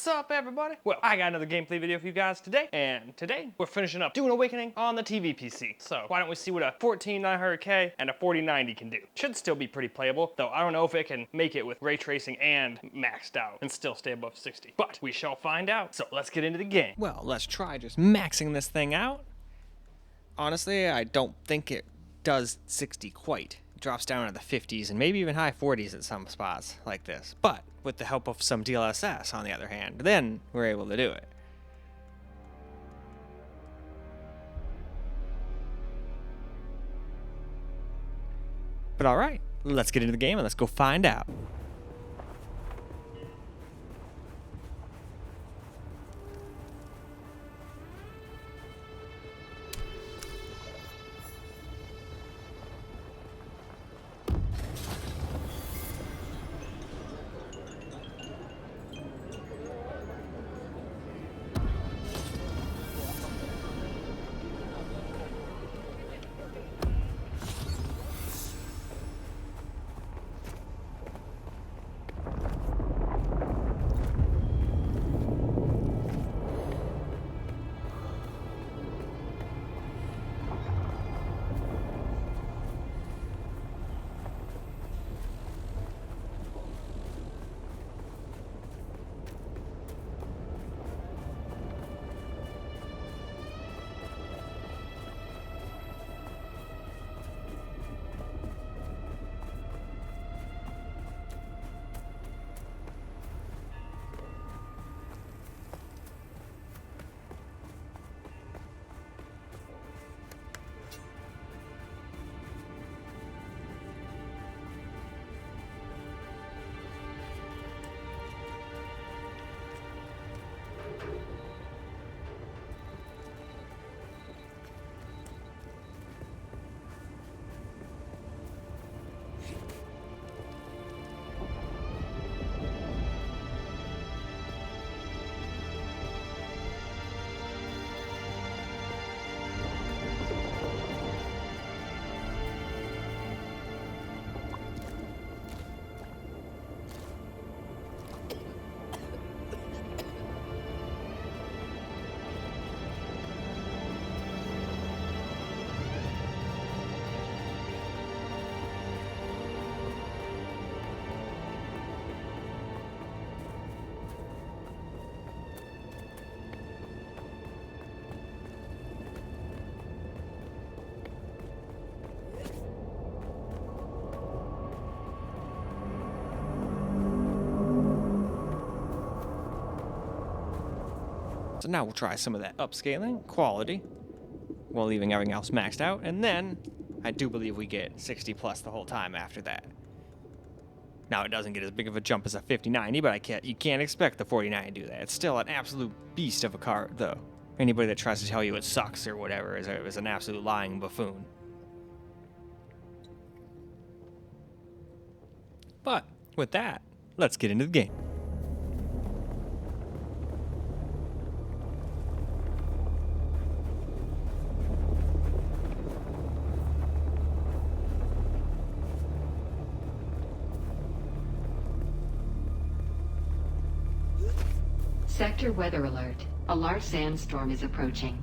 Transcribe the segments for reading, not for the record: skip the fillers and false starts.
What's up, everybody? Well, I got another gameplay video for you guys today, and today we're finishing up Dune Awakening on the TV PC. So why don't we see what a 14900K and a 4090 can do? Should still be pretty playable, though I don't know if it can make it with ray tracing and maxed out and still stay above 60. But we shall find out. So let's get into the game. Well, let's try just maxing this thing out. Honestly, I don't think it does 60 quite. It drops down to the 50s and maybe even high 40s at some spots like this. But with the help of some DLSS, on the other hand, then we're able to do it. But alright, let's get into the game and let's go find out. So now we'll try some of that upscaling, quality, while leaving everything else maxed out, and then I do believe we get 60 plus the whole time after that. Now it doesn't get as big of a jump as a 5090, but you can't expect the 4090 to do that. It's still an absolute beast of a card, though. Anybody that tries to tell you it sucks or whatever is an absolute lying buffoon. But with that, let's get into the game. Sector weather alert. A large sandstorm is approaching.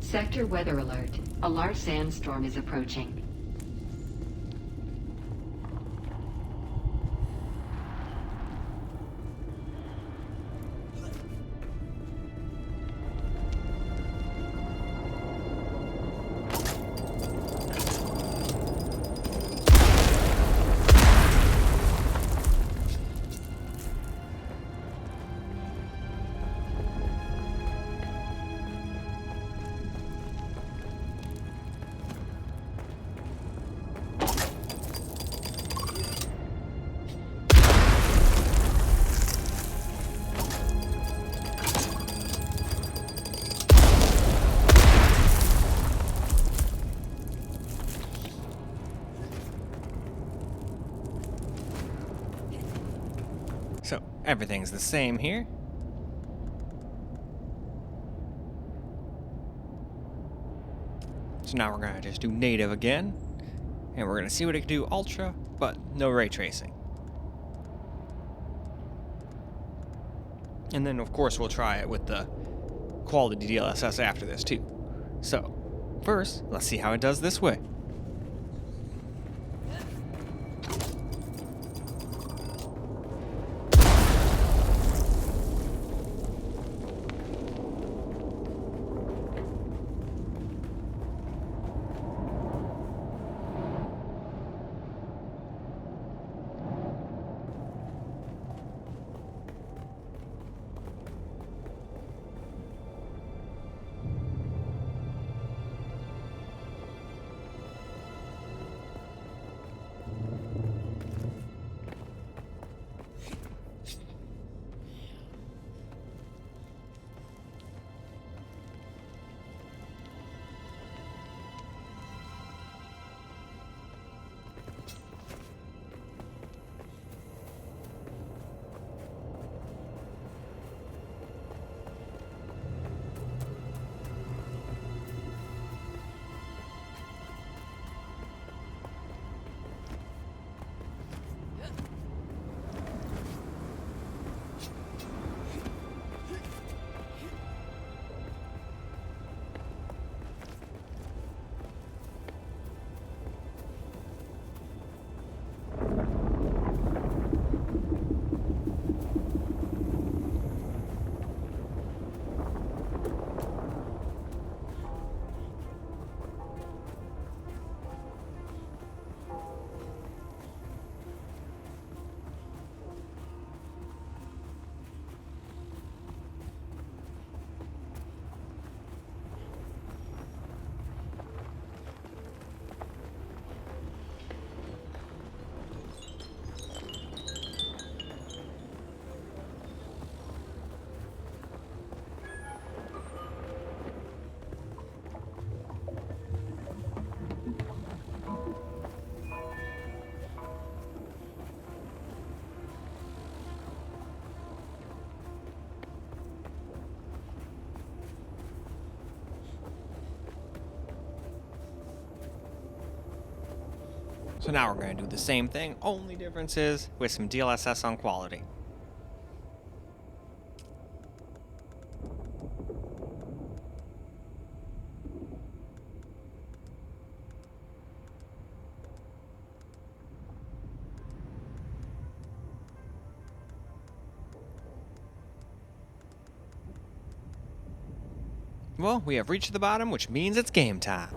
Sector weather alert. A large sandstorm is approaching. Everything's the same here. So now we're gonna just do native again, and we're gonna see what it can do ultra, but no ray tracing. And then of course we'll try it with the quality DLSS after this too. So first, let's see how it does this way. So now we're going to do the same thing, only difference is with some DLSS on quality. Well, we have reached the bottom, which means it's game time.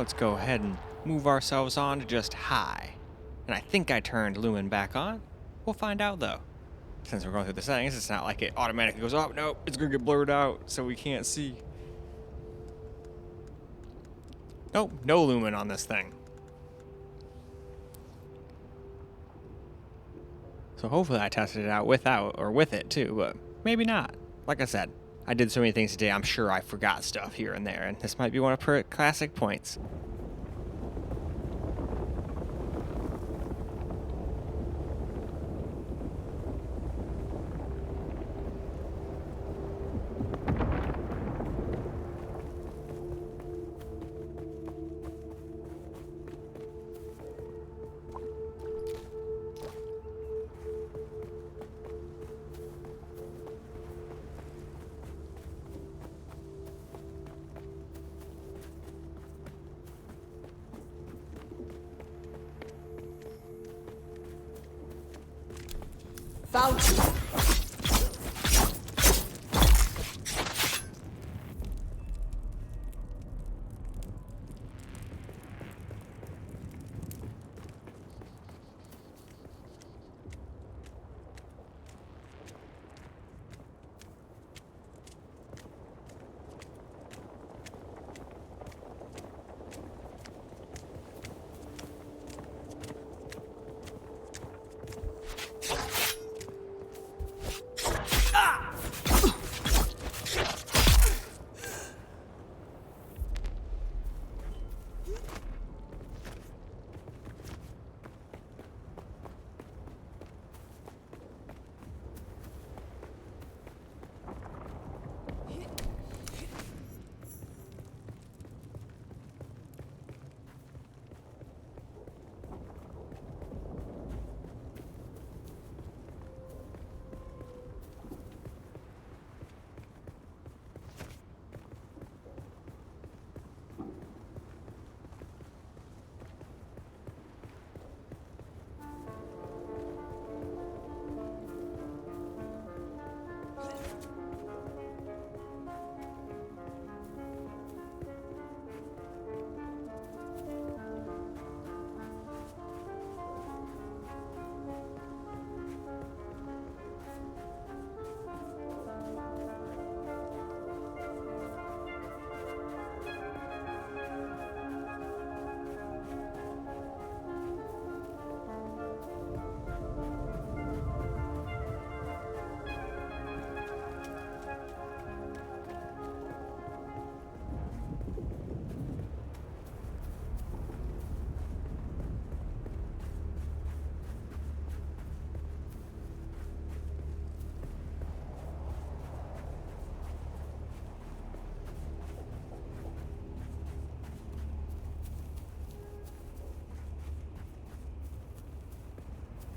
let's go ahead and move ourselves on to just high. And I think I turned Lumen back on. We'll find out though. Since we're going through the settings, it's not like it automatically goes off. Nope, it's gonna get blurred out so we can't see. Nope, no Lumen on this thing. So hopefully I tested it out without or with it too, but maybe not. Like I said, I did so many things today, I'm sure I forgot stuff here and there, and this might be one of her classic points. Found you.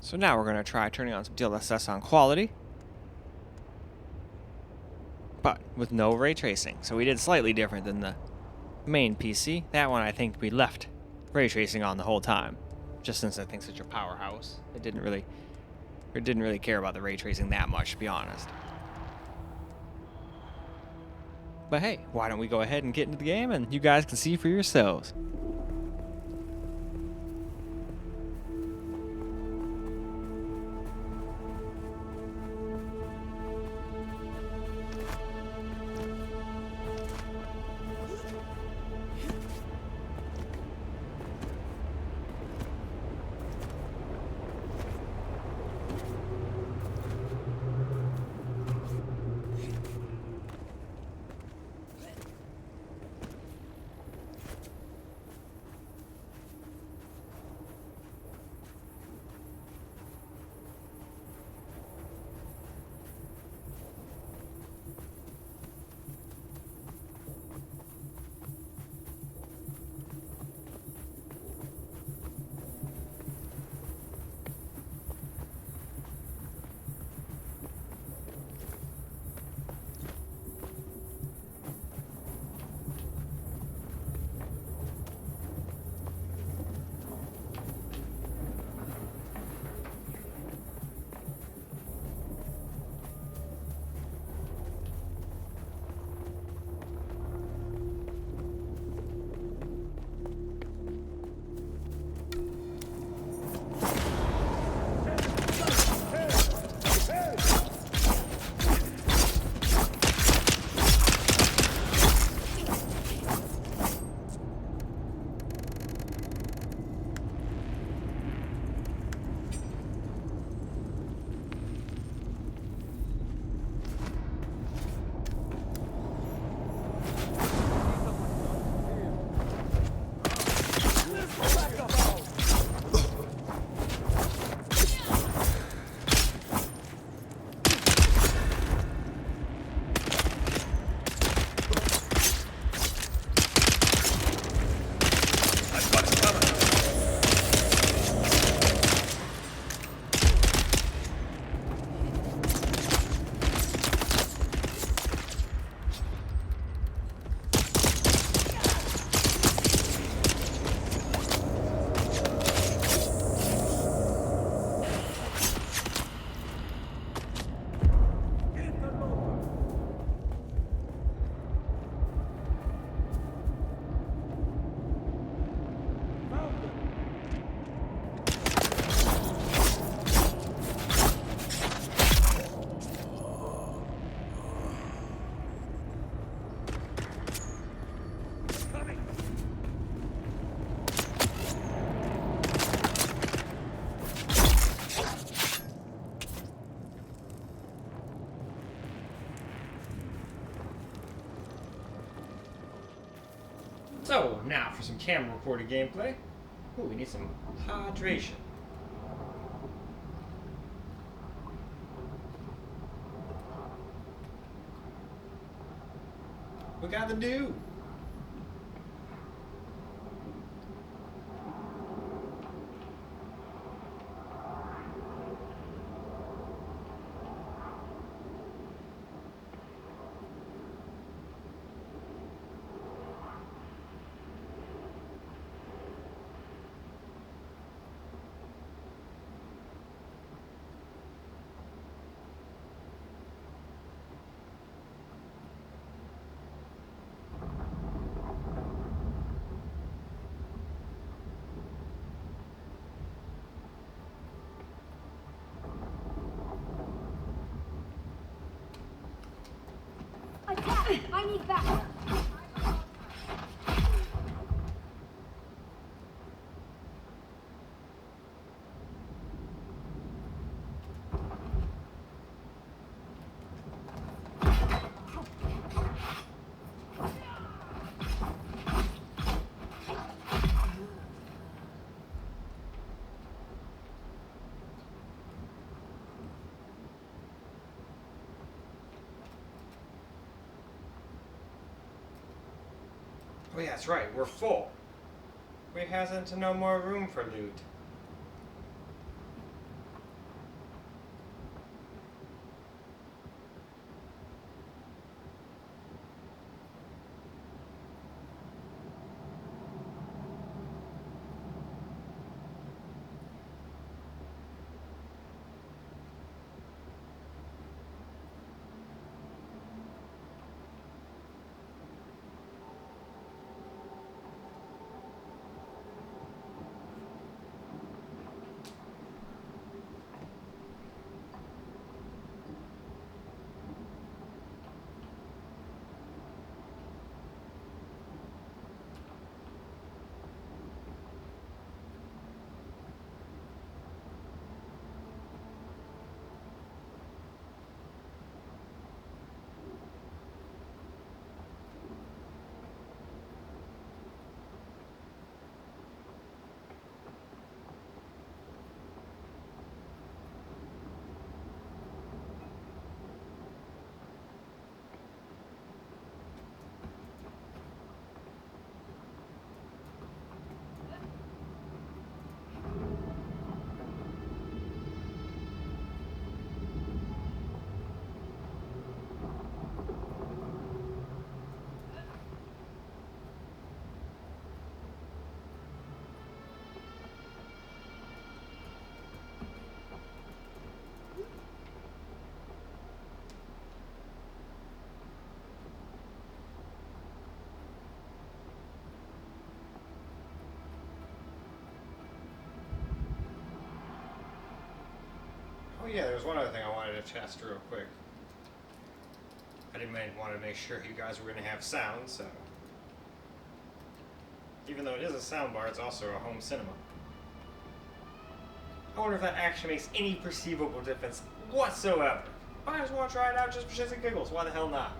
So now we're going to try turning on some DLSS on quality, but with no ray tracing. So we did slightly different than the main PC. That one I think we left ray tracing on the whole time, just since I think such a powerhouse. It didn't really care about the ray tracing that much, to be honest. But hey, why don't we go ahead and get into the game and you guys can see for yourselves. So, now for some camera recorded gameplay. Ooh, we need some hydration. We got the Dune. Attack! I need backup. Oh yeah, that's right, we're full. We hasn't no more room for loot. Oh yeah, there's one other thing I wanted to test real quick. I didn't want to make sure you guys were going to have sound, so... Even though it is a soundbar, it's also a home cinema. I wonder if that actually makes any perceivable difference whatsoever. I just want to try it out just for shits and giggles. Why the hell not?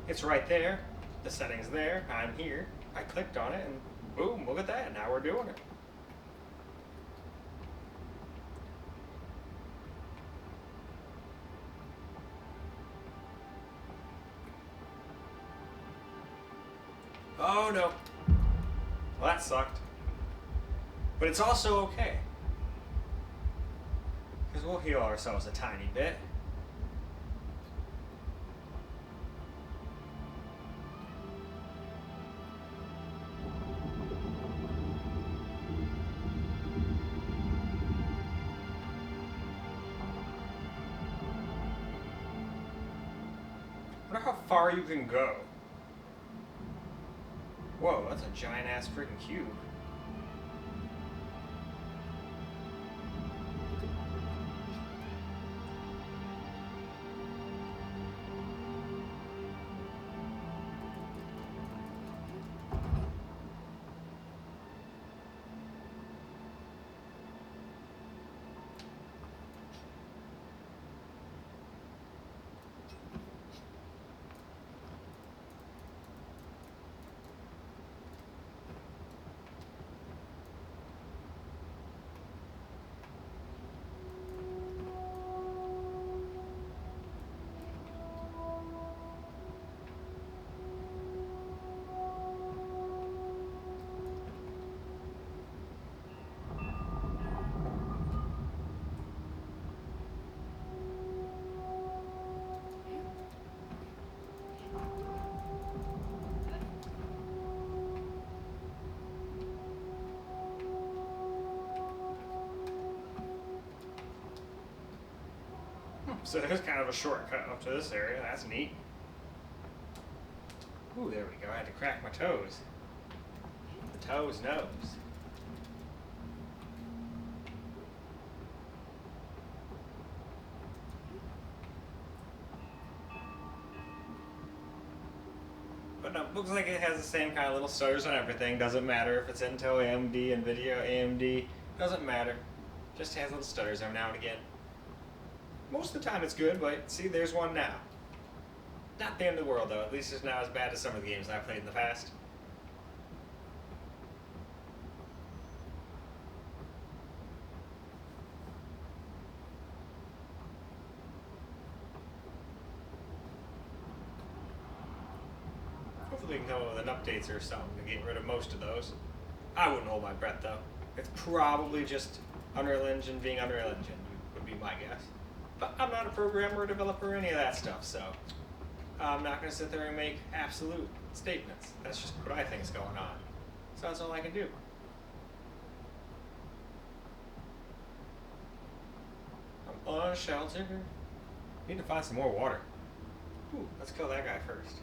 It's right there. The setting's there. I'm here. I clicked on it, and boom, look at that. Now we're doing it. Oh no. Well, that sucked. But it's also okay. Because we'll heal ourselves a tiny bit. I wonder how far you can go. Whoa, that's a giant ass freaking cube. So there's kind of a shortcut up to this area. That's neat. Ooh, there we go. I had to crack my toes. The toes knows. But no, looks like it has the same kind of little stutters on everything. Doesn't matter if it's Intel, AMD, NVIDIA, AMD. Doesn't matter. Just has little stutters every now and again. Most of the time it's good, but see, there's one now. Not the end of the world, though. At least it's not as bad as some of the games I've played in the past. Hopefully we can come up with an updates or something to get rid of most of those. I wouldn't hold my breath, though. It's probably just Unreal Engine being Unreal Engine, would be my guess. But I'm not a programmer or developer or any of that stuff, so I'm not going to sit there and make absolute statements. That's just what I think is going on. So that's all I can do. I'm unsheltered. Need to find some more water. Ooh, let's kill that guy first.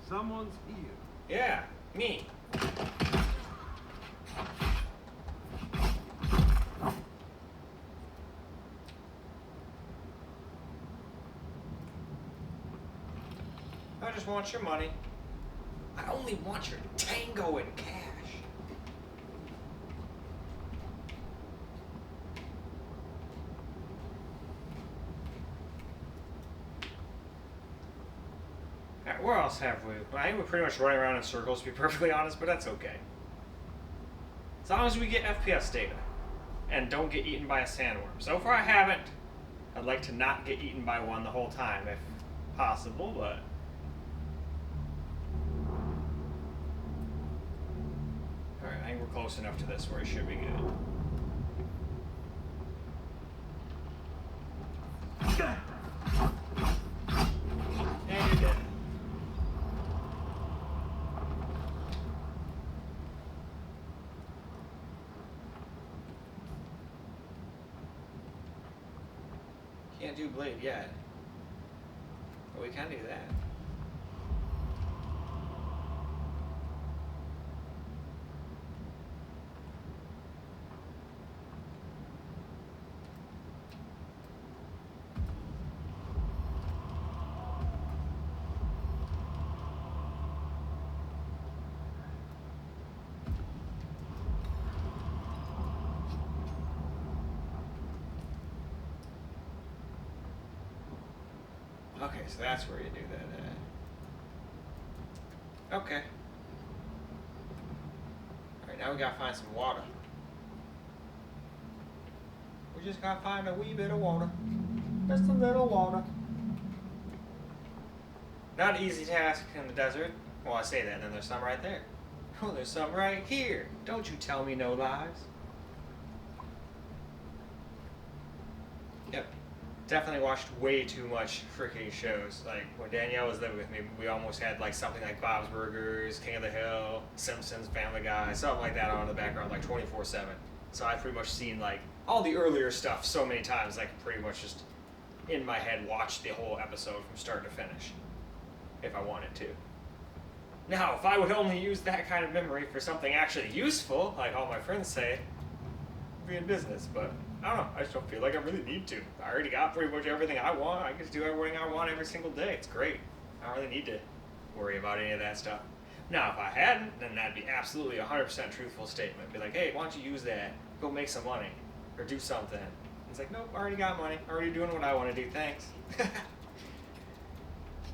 Someone's here. Yeah, me. I just want your money. I only want your tango in cash. Alright, where else have we? I think we're pretty much running around in circles, to be perfectly honest, but that's okay. As long as we get FPS data and don't get eaten by a sandworm. So far I haven't. I'd like to not get eaten by one the whole time if possible, but alright, I think we're close enough to this where it should be good. And you're dead. Can't do blade yet. But we can do that. Okay, so that's where you do that at. Okay. Alright, now we gotta find some water. We just gotta find a wee bit of water. Just a little water. Not an easy task in the desert. Well, I say that, and then there's some right there. Oh, there's some right here. Don't you tell me no lies. Yep. Definitely watched way too much freaking shows. Like, when Danielle was living with me, we almost had like something like Bob's Burgers, King of the Hill, Simpsons, Family Guy, something like that on in the background, like 24/7. So I've pretty much seen like all the earlier stuff so many times, I can pretty much just in my head watch the whole episode from start to finish, if I wanted to. Now, if I would only use that kind of memory for something actually useful, like all my friends say, I'd be in business, but I don't know, I just don't feel like I really need to. I already got pretty much everything I want. I can just do everything I want every single day. It's great. I don't really need to worry about any of that stuff. Now, if I hadn't, then that'd be absolutely 100% truthful statement. Be like, hey, why don't you use that? Go make some money. Or do something. It's like, nope, I already got money. Already doing what I want to do. Thanks.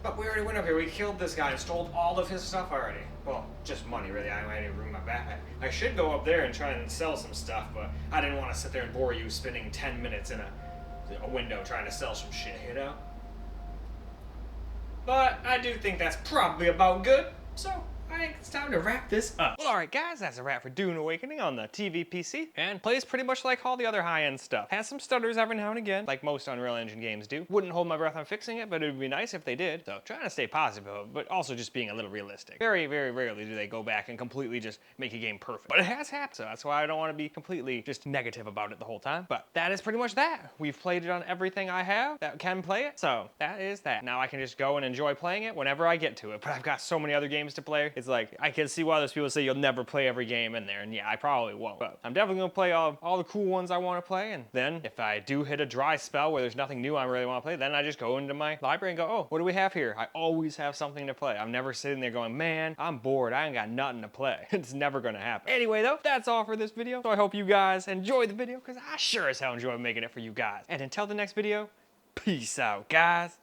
But we already went up here. We killed this guy and stole all of his stuff already. Well, just money, really. I didn't ruin my backpack. I should go up there and try and sell some stuff, but I didn't want to sit there and bore you spending 10 minutes in a window trying to sell some shit, you know? But I do think that's probably about good, so I think it's time time to wrap this up. Well, alright guys, that's a wrap for Dune Awakening on the TV PC, and plays pretty much like all the other high-end stuff. Has some stutters every now and again, like most Unreal Engine games do. Wouldn't hold my breath on fixing it, but it would be nice if they did. So trying to stay positive, but also just being a little realistic. Very, very rarely do they go back and completely just make a game perfect. But it has happened, so that's why I don't want to be completely just negative about it the whole time. But that is pretty much that. We've played it on everything I have that can play it, so that is that. Now I can just go and enjoy playing it whenever I get to it, but I've got so many other games to play. It's like, I can see why those people say you'll never play every game in there, and yeah, I probably won't. But I'm definitely gonna play all the cool ones I want to play, and then if I do hit a dry spell where there's nothing new I really want to play, then I just go into my library and go, oh, what do we have here? I always have something to play. I'm never sitting there going, man, I'm bored, I ain't got nothing to play. It's never gonna happen. Anyway though, that's all for this video, so I hope you guys enjoyed the video, because I sure as hell enjoyed making it for you guys. And until the next video, peace out, guys.